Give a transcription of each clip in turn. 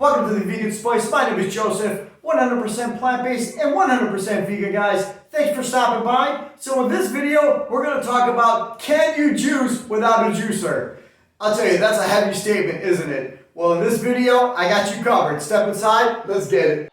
Welcome to the Vegan Spice. My name is Joseph, 100% plant-based and 100% vegan, guys. Thanks for stopping by. So in this video, we're going to talk about, can you juice without a juicer? I'll tell you, that's a heavy statement, isn't it? Well, in this video, I got you covered. Step inside, let's get it.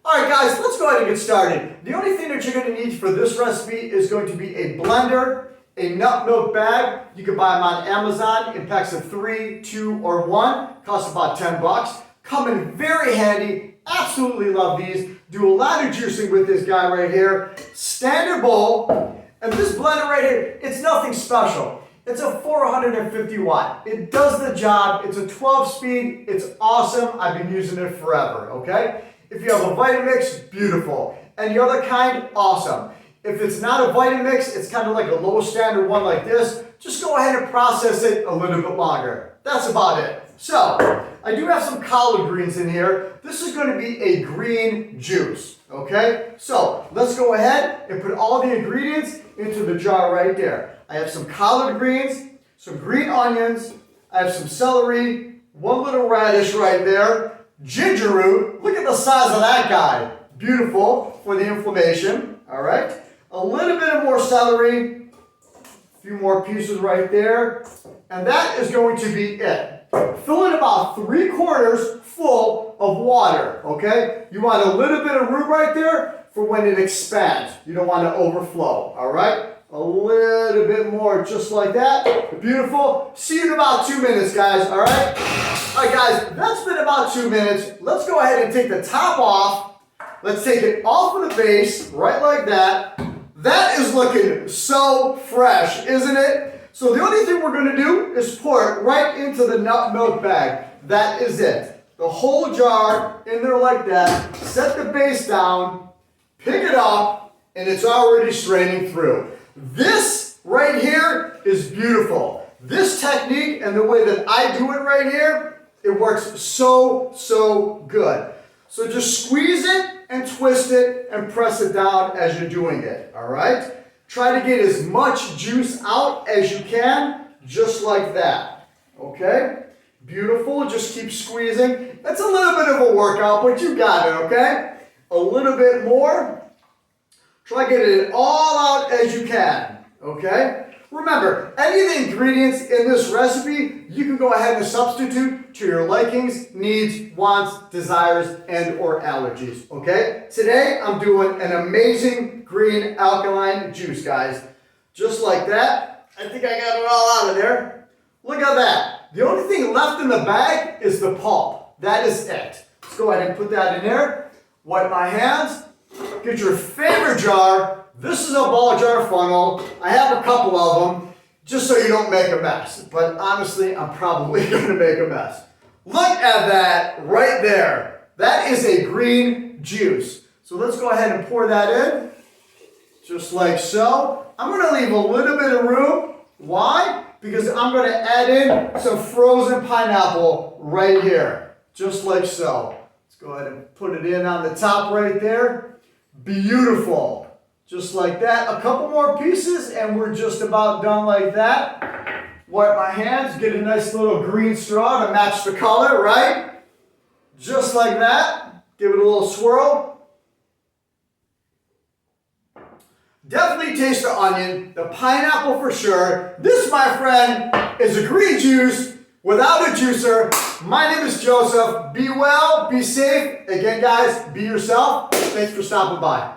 Alright guys, let's go ahead and get started. The only thing that you're going to need for this recipe is going to be a blender, a nut milk bag. You can buy them on Amazon in packs of 3, 2, or 1. Cost about 10 bucks. Come in very handy. Absolutely love these. Do a lot of juicing with this guy right here. Standard bowl. And this blender right here, it's nothing special. It's a 450 watt. It does the job. It's a 12 speed. It's awesome. I've been using it forever, okay? If you have a Vitamix, beautiful. Any other kind, awesome. If it's not a Vitamix, it's kind of like a low standard one like this, just go ahead and process it a little bit longer. That's about it. So, I do have some collard greens in here. This is going to be a green juice, okay? So, let's go ahead and put all the ingredients into the jar right there. I have some collard greens, some green onions, I have some celery, one little radish right there, ginger root. Look at the size of that guy. Beautiful for the inflammation. All right. A little bit of more celery. A few more pieces right there. And that is going to be it. Fill it about 3/4 full of water. Okay. You want a little bit of root right there for when it expands. You don't want to overflow. All right. A little bit more just like that. Beautiful. See you in about 2 minutes, guys. All right. All right, guys, that's been about 2 minutes. Let's go ahead and take the top off. Let's take it off of the base, right like that. That is looking so fresh, isn't it? So the only thing we're going to do is pour it right into the nut milk bag. That is it. The whole jar in there like that. Set the base down, pick it up, and it's already straining through. This right here is beautiful. This technique and the way that I do it right here, it works so good. So just squeeze it and twist it and press it down as you're doing it, all right? Try to get as much juice out as you can, just like that, okay? Beautiful, just keep squeezing. That's a little bit of a workout, but you got it, okay? A little bit more. Try getting it all out as you can, okay? Remember, any of the ingredients in this recipe, you can go ahead and substitute to your likings, needs, wants, desires, and or allergies, okay? Today, I'm doing an amazing green alkaline juice, guys. Just like that. I think I got it all out of there. Look at that. The only thing left in the bag is the pulp. That is it. Let's go ahead and put that in there. Wipe my hands. Get your favorite jar. This is a ball jar funnel. I have a couple of them just so you don't make a mess. But honestly, I'm probably going to make a mess. Look at that right there. That is a green juice. So let's go ahead and pour that in. Just like so. I'm going to leave a little bit of room. Why? Because I'm going to add in some frozen pineapple right here. Just like so. Let's go ahead and put it in on the top right there. Beautiful. Just like that. A couple more pieces and we're just about done like that. Wipe my hands. Get a nice little green straw to match the color, right? Just like that. Give it a little swirl. Definitely taste the onion. The pineapple for sure. This, my friend, is a green juice without a juicer. My name is Joseph. Be well, be safe. Again, guys, be yourself. Thanks for stopping by.